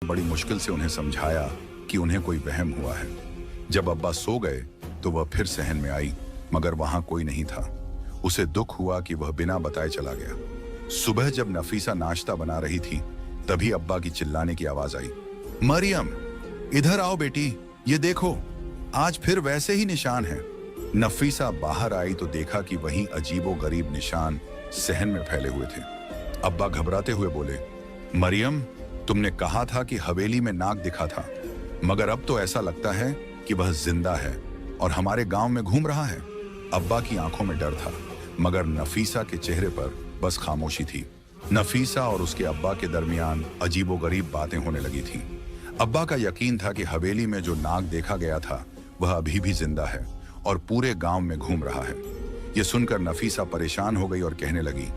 बड़ी मुश्किल से उन्हें समझाया कि उन्हें कोई वहम हुआ है। जब अब्बा सो गए तो वह फिर सहन में आई, मगर वहां कोई नहीं था। उसे दुख हुआ कि वह बिना बताए चला गया। सुबह जब नफीसा नाश्ता बना रही थी तभी अब्बा की चिल्लाने की आवाज आई, मरियम इधर आओ बेटी, ये देखो आज फिर वैसे ही निशान है। नफीसा बाहर आई तो देखा कि वहीं अजीबो गरीब निशान सहन में फैले हुए थे। अब्बा घबराते हुए बोले, मरियम तुमने कहा था कि हवेली में नाग दिखा था, मगर अब तो ऐसा लगता है कि वह जिंदा है और हमारे गांव में घूम रहा है। अब्बा की आंखों में डर था, मगर नफीसा के चेहरे पर बस खामोशी थी। नफीसा और उसके अब्बा के दरमियान अजीबोगरीब बातें होने लगी थीं। अब्बा का यकीन था कि हवेली में जो नाग देखा गया था वह अभी भी जिंदा है और पूरे गांव में घूम रहा है। यह सुनकर नफीसा परेशान हो गई और कहने लगी,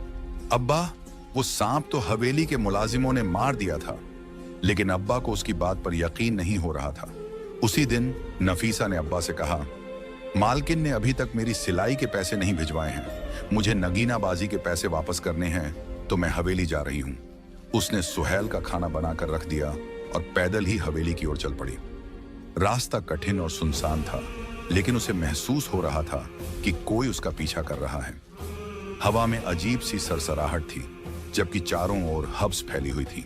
अब्बा वो सांप तो हवेली के मुलाजिमों ने मार दिया था। लेकिन अब्बा को उसकी बात पर यकीन नहीं हो रहा था। उसी दिन नफीसा ने अब्बा से कहा, मालकिन ने अभी तक मेरी सिलाई के पैसे नहीं भिजवाए हैं, मुझे नगीनाबाजी के पैसे वापस करने हैं तो मैं हवेली जा रही हूं। उसने सुहेल का खाना बनाकर रख दिया और पैदल ही हवेली की ओर चल पड़ी। रास्ता कठिन और सुनसान था, लेकिन उसे महसूस हो रहा था कि कोई उसका पीछा कर रहा है। हवा में अजीब सी सरसराहट थी, जबकि चारों ओर हब्स फैली हुई थी।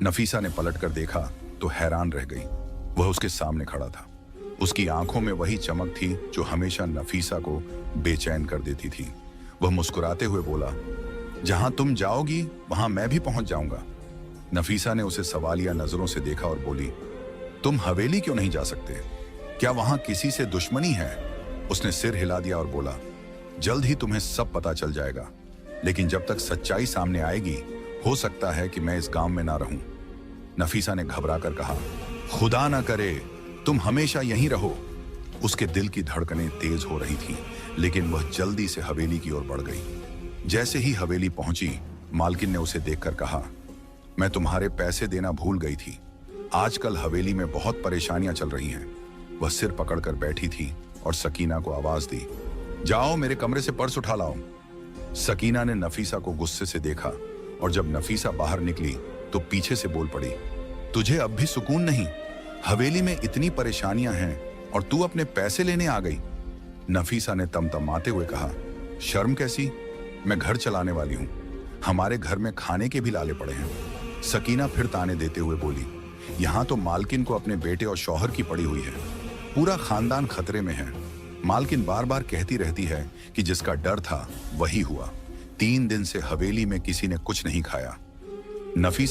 नफीसा ने पलटकर देखा तो हैरान रह गई। वह उसके सामने खड़ा था। उसकी आंखों में वही चमक थी जो हमेशा नफीसा को बेचैन कर देती थी। वह मुस्कुराते हुए बोला, जहां तुम जाओगी वहां मैं भी पहुंच जाऊंगा। नफीसा ने उसे सवालिया नजरों से देखा और बोली, तुम हवेली क्यों नहीं जा सकते? क्या वहां किसी से दुश्मनी है? उसने सिर हिला दिया और बोला, जल्द ही तुम्हें सब पता चल जाएगा, लेकिन जब तक सच्चाई सामने आएगी हो सकता है कि मैं इस गांव में ना रहूं। नफीसा ने घबराकर कहा, खुदा ना करे तुम हमेशा यहीं रहो। उसके दिल की धड़कनें तेज हो रही थीं, लेकिन वह जल्दी से हवेली की ओर बढ़ गई। जैसे ही हवेली पहुंची, मालकिन ने उसे देखकर कहा, मैं तुम्हारे पैसे देना भूल गई थी। आजकल हवेली में बहुत परेशानियां चल रही हैं। वह सिर पकड़कर बैठी थी और सकीना को आवाज दी, जाओ मेरे कमरे से पर्स उठा लाओ। सकीना ने नफीसा को गुस्से से देखा और जब नफीसा बाहर निकली तो पीछे से बोल पड़ी, तुझे अब भी सुकून नहीं? हवेली में इतनी परेशानियां हैं और तू अपने पैसे लेने आ गई। नफीसा ने तमतमाते हुए कहा, शर्म कैसी, मैं घर चलाने वाली हूं, हमारे घर में खाने के भी लाले पड़े हैं। सकीना फिर ताने देते हुए बोली, यहां तो मालकिन को अपने बेटे और शौहर की पड़ी हुई है, पूरा खानदान खतरे में है। मालकिन बार बार कहती रहती है कि जिसका डर था वही हुआ। 3 दिन से हवेली में किसी ने कुछ नहीं खाया। नफीसा